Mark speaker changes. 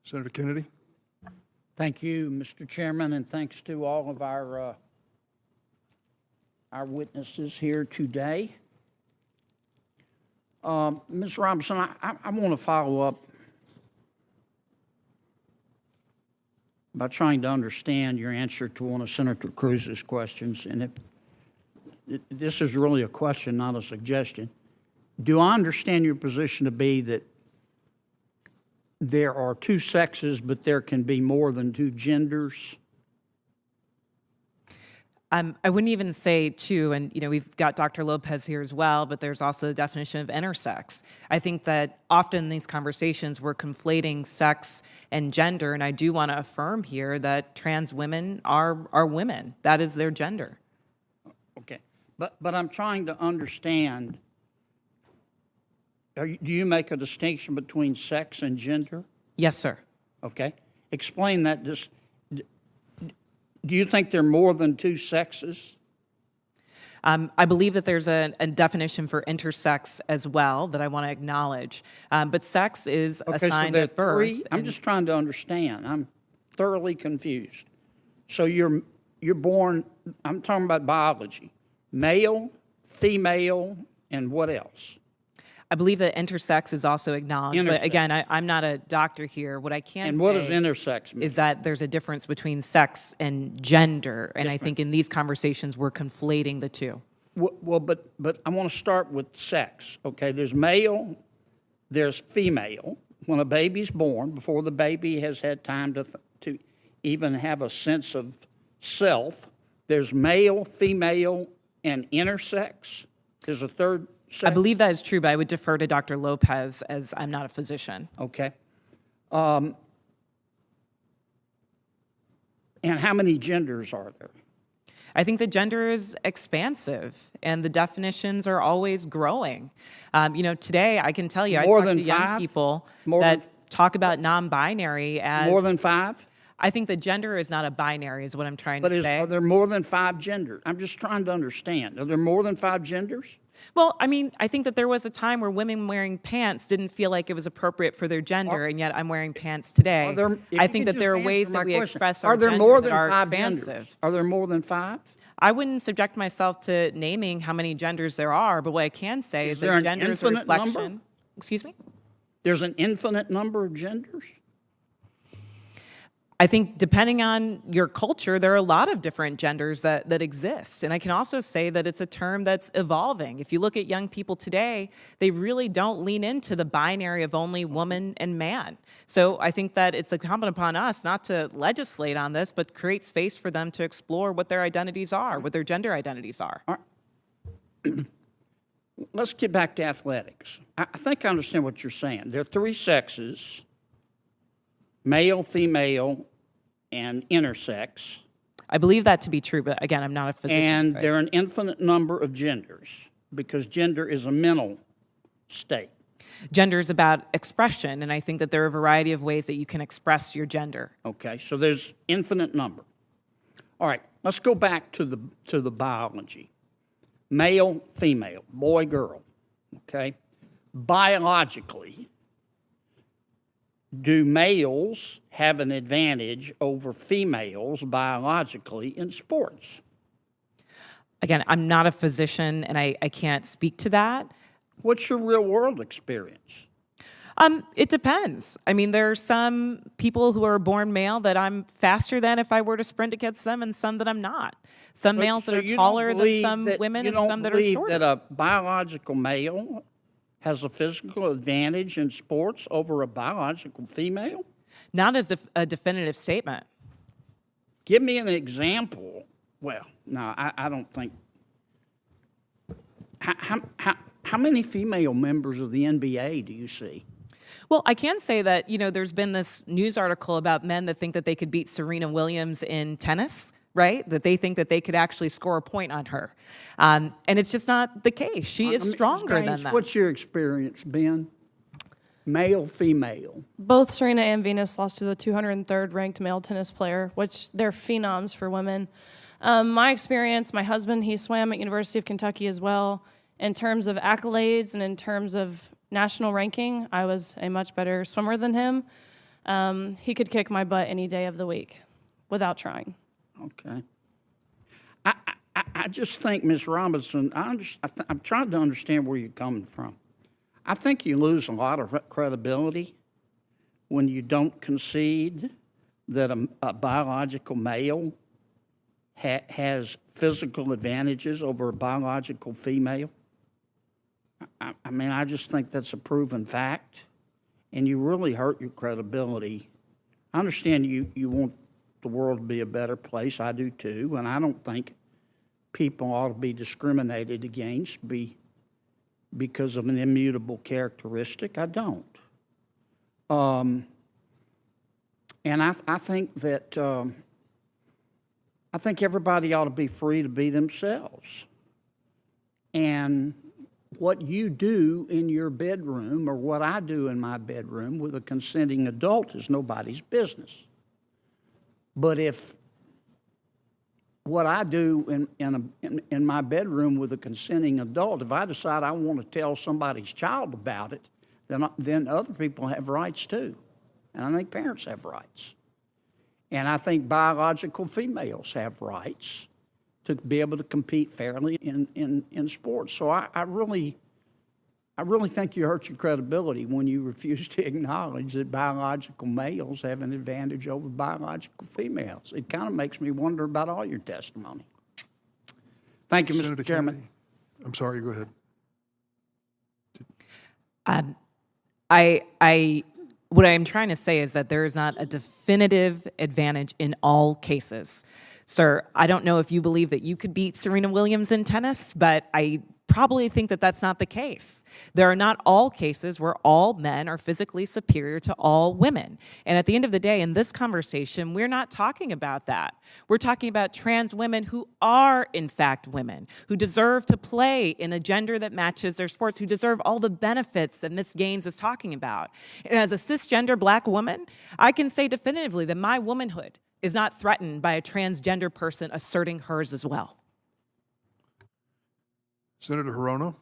Speaker 1: Senator Kennedy.
Speaker 2: Thank you, Mr. Chairman, and thanks to all of our witnesses here today. Ms. Robinson, I want to follow up by trying to understand your answer to one of Senator Cruz's questions. And this is really a question, not a suggestion. Do I understand your position to be that there are two sexes, but there can be more than two genders?
Speaker 3: I wouldn't even say two, and we've got Dr. Lopez here as well, but there's also the definition of intersex. I think that often in these conversations we're conflating sex and gender, and I do want to affirm here that trans women are women. That is their gender.
Speaker 2: Okay, but I'm trying to understand. Do you make a distinction between sex and gender?
Speaker 3: Yes, sir.
Speaker 2: Okay, explain that. Do you think there are more than two sexes?
Speaker 3: I believe that there's a definition for intersex as well that I want to acknowledge. But sex is assigned at birth.
Speaker 2: I'm just trying to understand. I'm thoroughly confused. So you're born, I'm talking about biology, male, female, and what else?
Speaker 3: I believe that intersex is also acknowledged. But again, I'm not a doctor here. What I can say
Speaker 2: what does intersex mean?
Speaker 3: Is that there's a difference between sex and gender. And I think in these conversations, we're conflating the two.
Speaker 2: Well, but I want to start with sex. Okay, there's male, there's female. When a baby's born, before the baby has had time to even have a sense of self, there's male, female, and intersex. There's a third sex.
Speaker 3: I believe that is true, but I would defer to Dr. Lopez as I'm not a physician.
Speaker 2: Okay. And how many genders are there?
Speaker 3: I think the gender is expansive, and the definitions are always growing. Today I can tell you, I talk to young people that talk about non-binary as
Speaker 2: more than five.
Speaker 3: I think the gender is not a binary, is what I'm trying to say.
Speaker 2: Are there more than five genders? I'm just trying to understand. Are there more than five genders?
Speaker 3: Well, I think that there was a time where women wearing pants didn't feel like it was appropriate for their gender, and yet I'm wearing pants today. I think that there are ways that we express our gender that are expansive.
Speaker 2: Are there more than five?
Speaker 3: I wouldn't subject myself to naming how many genders there are, but what I can say is that gender is a reflection.
Speaker 2: Number?
Speaker 3: Excuse me?
Speaker 2: There's an infinite number of genders?
Speaker 3: I think depending on your culture, there are a lot of different genders that exist. And I can also say that it's a term that's evolving. If you look at young people today, they really don't lean into the binary of only woman and man. So I think that it's incumbent upon us not to legislate on this, but create space for them to explore what their identities are, what their gender identities are.
Speaker 2: Let's get back to athletics. I think I understand what you're saying. There are three sexes, male, female, and intersex.
Speaker 3: I believe that to be true, but again, I'm not a physician.
Speaker 2: And there are an infinite number of genders because gender is a mental state.
Speaker 3: Gender is about expression, and I think that there are a variety of ways that you can express your gender.
Speaker 2: Okay, so there's infinite number. All right, let's go back to the biology. Male, female, boy, girl, okay? Biologically, do males have an advantage over females biologically in sports?
Speaker 3: Again, I'm not a physician, and I can't speak to that.
Speaker 2: What's your real-world experience?
Speaker 3: It depends. There are some people who are born male that I'm faster than if I were to sprint against them, and some that I'm not. Some males that are taller than some women, and some that are shorter.
Speaker 2: You don't believe that a biological male has a physical advantage in sports over a biological female?
Speaker 3: Not as a definitive statement.
Speaker 2: Give me an example. Well, no, I don't think. How many female members of the NBA do you see?
Speaker 3: Well, I can say that, there's been this news article about men that think that they could beat Serena Williams in tennis, right? That they think that they could actually score a point on her. And it's just not the case. She is stronger than that.
Speaker 2: What's your experience, Ben? Male, female?
Speaker 4: Both Serena and Venus lost to the 203rd ranked male tennis player, which they're phenoms for women. My experience, my husband, he swam at University of Kentucky as well. In terms of accolades and in terms of national ranking, I was a much better swimmer than him. He could kick my butt any day of the week without trying.
Speaker 2: Okay. I just think, Ms. Robinson, I'm trying to understand where you're coming from. I think you lose a lot of credibility when you don't concede that a biological male has physical advantages over a biological female. I mean, I just think that's a proven fact, and you really hurt your credibility. I understand you want the world to be a better place. I do too, and I don't think people ought to be discriminated against because of an immutable characteristic. I don't. And I think that I think everybody ought to be free to be themselves. And what you do in your bedroom or what I do in my bedroom with a consenting adult is nobody's business. But if what I do in my bedroom with a consenting adult, if I decide I want to tell somebody's child about it, then other people have rights too. And I think parents have rights. And I think biological females have rights to be able to compete fairly in sports. So I really think you hurt your credibility when you refuse to acknowledge that biological males have an advantage over biological females. It kind of makes me wonder about all your testimony. Thank you,
Speaker 1: Senator
Speaker 2: Mr. Chairman.
Speaker 1: Kennedy. I'm sorry, go ahead.
Speaker 3: What I'm trying to say is that there is not a definitive advantage in all cases. Sir, I don't know if you believe that you could beat Serena Williams in tennis, but I probably think that that's not the case. There are not all cases where all men are physically superior to all women. And at the end of the day, in this conversation, we're not talking about that. We're talking about trans women who are, in fact, women, who deserve to play in a gender that matches their sports, who deserve all the benefits that Ms. Gaines is talking about. And as a cisgender black woman, I can say definitively that my womanhood is not threatened by a transgender person asserting hers as well.
Speaker 1: Senator Hirono.